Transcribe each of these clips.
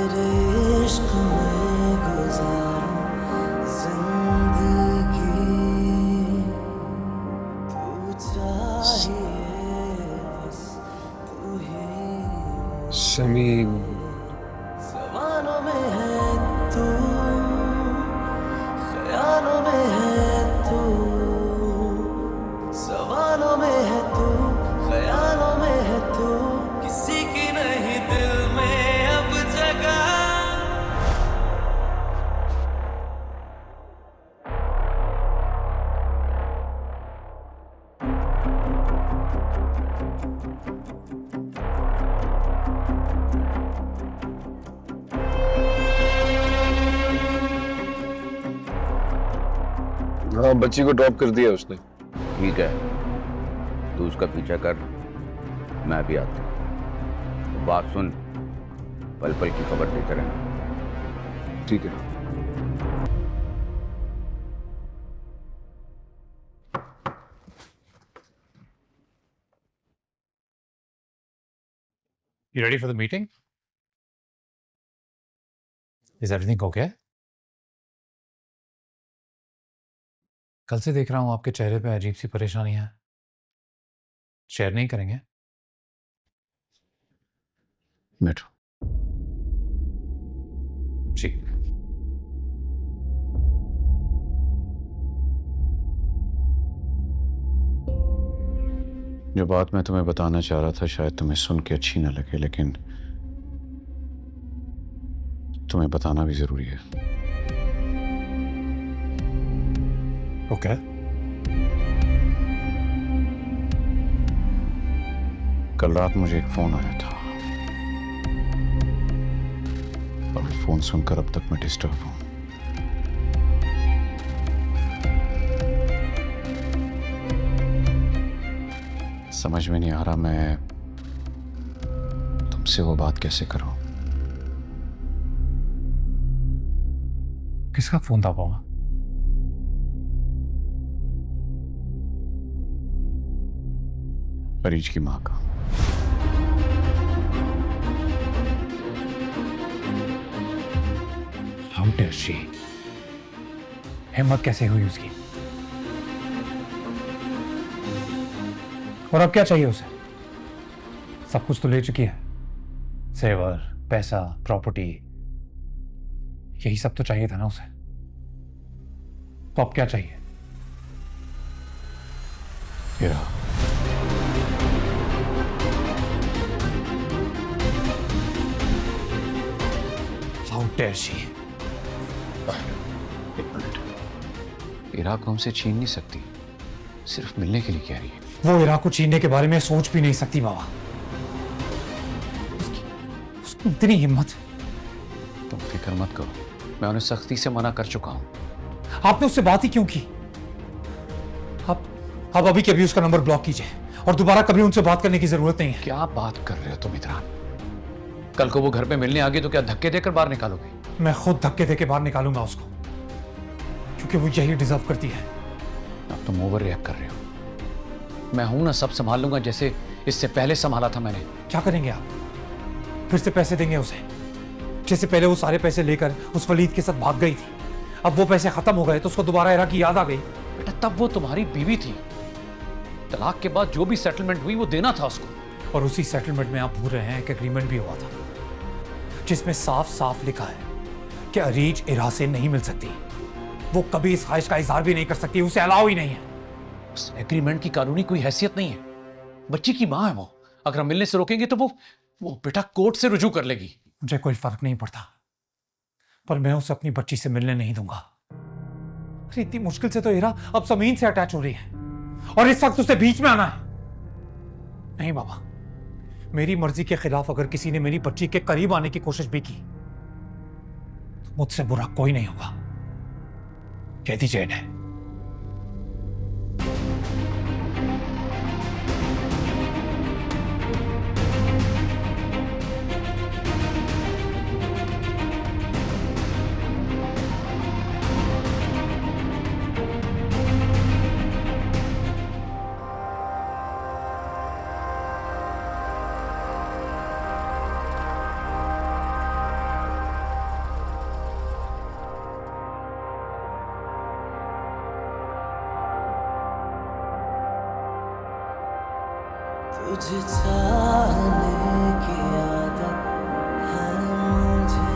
तेरे इश्क में गुजारूं जिंदगी, तू चाहिए बस तू ही शमीम, सवालों में है तू, ख्यालों में है तू, सवालों में है तू, ख्यालों में है तू, किसी की नहीं दिल में अब जगह। हाँ बच्ची को ड्रॉप कर दिया उसने। ठीक है, तू उसका पीछा कर, मैं भी आता हूँ। बात सुन, पल पल की खबर देते रहना। ठीक है। You ready for the meeting? Is everything okay? कल से देख रहा हूं आपके चेहरे पे अजीब सी परेशानी है। शेयर नहीं करेंगे? बैठो। जी। जो बात मैं तुम्हें बताना चाह रहा था शायद तुम्हें सुन के अच्छी ना लगे, लेकिन तुम्हें बताना भी जरूरी है। ओके। कल रात मुझे एक फोन आया था और वो फोन सुनकर अब तक मैं डिस्टर्ब हूं। समझ में नहीं आ रहा मैं तुमसे वो बात कैसे करूं। किसका फोन था पापा? अरीज की मां का। How dare she? हिम्मत कैसे हुई उसकी? और अब क्या चाहिए उसे? सब कुछ तो ले चुकी है। सेवर, पैसा, प्रॉपर्टी, यही सब तो चाहिए था ना उसे। तो अब क्या चाहिए? हीरा, How dare she? एक मिनट। हीरा को हमसे छीन नहीं सकती, सिर्फ मिलने के लिए कह रही है। वो इराक को छीनने के बारे में सोच भी नहीं सकती बाबा। उसकी इतनी हिम्मत। तुम फिक्र मत करो, मैं उन्हें सख्ती से मना कर चुका हूं। आपने उससे बात ही क्यों की? आप अभी के अभी उसका नंबर ब्लॉक कीजिए और दोबारा कभी उनसे बात करने की जरूरत नहीं है। क्या बात कर रहे हो तुम इतरान? कल को वो घर पे मिलने आ गई तो क्या धक्के देकर बाहर निकालोगे? मैं खुद धक्के देके बाहर निकालूंगा उसको, क्योंकि वो यही डिजर्व करती है। अब तुम ओवर रिएक्ट कर रहे हो। मैं हूं ना, सब संभाल लूंगा जैसे इससे पहले संभाला था मैंने। क्या करेंगे आप? फिर से पैसे देंगे उसे? जैसे पहले वो सारे पैसे लेकर उस वलीद के साथ भाग गई थी, अब वो पैसे खत्म हो गए तो उसको दोबारा इराक की याद आ गई। बेटा तब वो तुम्हारी बीवी थी, तलाक के बाद जो भी सेटलमेंट हुई वो देना था उसको। और उसी सेटलमेंट में आप भूल रहे हैं कि एग्रीमेंट भी हुआ था जिसमें साफ साफ लिखा है कि अरीज इरा से नहीं मिल सकती। वो कभी इस ख्वाहिश का इजहार भी नहीं कर सकती, उसे अलाउ ही नहीं है। उस एग्रीमेंट की कानूनी कोई हैसियत नहीं है। बच्ची की मां है वो, अगर हम मिलने से रोकेंगे तो वो बेटा कोर्ट से रुजू कर लेगी। मुझे कोई फर्क नहीं पड़ता, पर मैं उसे अपनी बच्ची से मिलने नहीं दूंगा। अरे इतनी मुश्किल से तो इरा अब जमीन से अटैच हो रही है और इस वक्त उसे बीच में आना है। नहीं बाबा, मेरी मर्जी के खिलाफ अगर किसी ने मेरी बच्ची के करीब आने की कोशिश भी की तो मुझसे बुरा कोई नहीं होगा। कह दीजिए इन्हें। तुझे चाहने की आदत है मुझे,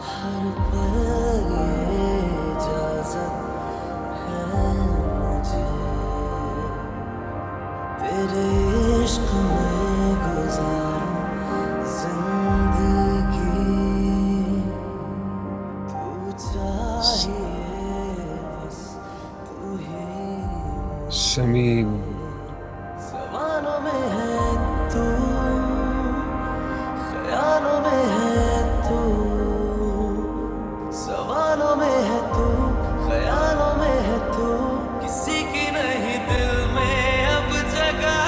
हर पल ये इजाजत है मुझे, तेरे इश्क में गुजारूं जिंदगी, तू चाहिए बस तू ही, शमी सवालों में है तू, ख्यालों में है तू, सवालों में है तू, ख्यालों में है तू, किसी की नहीं दिल में अब जगह।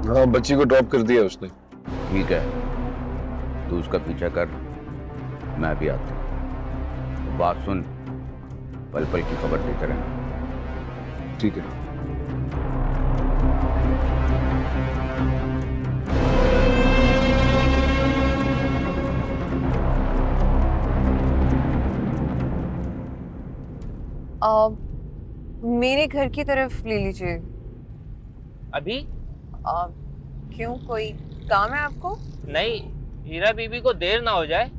हाँ, बच्ची को ड्रॉप कर दिया उसने। ठीक है, तू उसका पीछा कर, मैं भी आता हूँ। बात सुन, पल पल की खबर देते रहना। ठीक है। मेरे घर की तरफ ले लीजिए। अभी क्यों, कोई काम है आपको? नहीं, हीरा बीबी को देर ना हो जाए।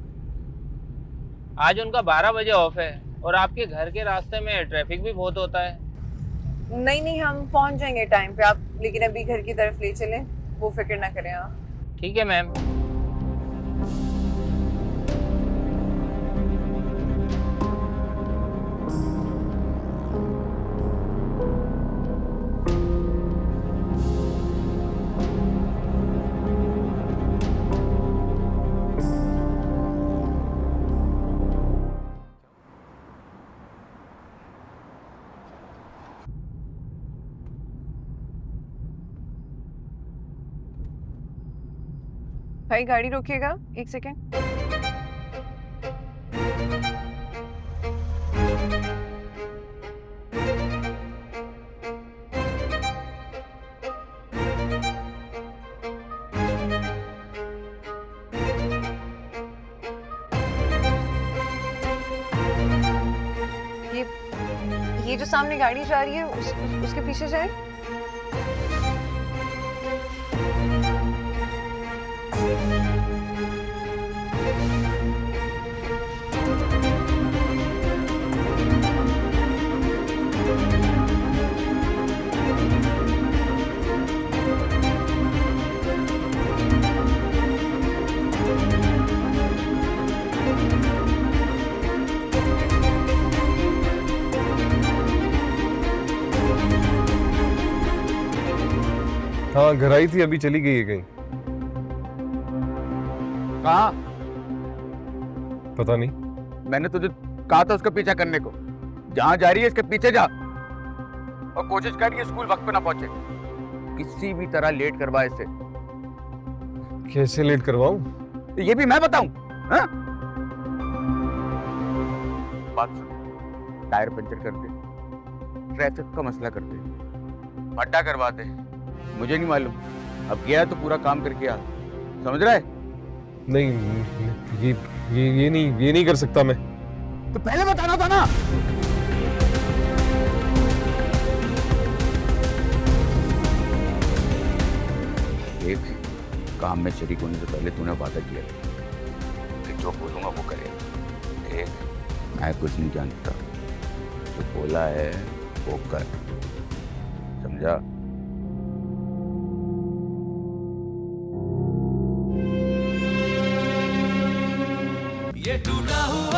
आज उनका 12 बजे ऑफ है और आपके घर के रास्ते में ट्रैफिक भी बहुत होता है। नहीं नहीं, हम पहुंच जाएंगे टाइम पे। आप लेकिन अभी घर की तरफ ले चलें, वो फिक्र ना करें आप। ठीक है मैम। भाई गाड़ी रोकिएगा, एक सेकेंड। ये जो सामने गाड़ी जा रही है उसके पीछे जाए। हाँ, घर आई थी, अभी चली गई है कहीं। कहाँ? पता नहीं। मैंने तुझे कहा था उसका पीछा करने को। जहाँ जा रही है इसके पीछे जा और कोशिश कर, ये स्कूल वक्त पे ना पहुंचे। किसी भी तरह लेट करवा इसे। कैसे लेट करवाऊं? ये भी मैं बताऊं? हाँ? बात सुन, टायर पंचर कर दे, ट्रैफिक का मसला कर दे, भट्टा करवा दे, मुझे नहीं मालूम। अब गया तो पूरा काम करके आ, समझ रहा है? नहीं, ये नहीं कर सकता मैं। तो पहले बताना था ना। एक काम में शरीक होने से पहले तूने वादा किया कि जो बोलूंगा वो करेगा। एक, मैं कुछ नहीं जानता, जो बोला है वो कर, समझा? ये टूटा हुआ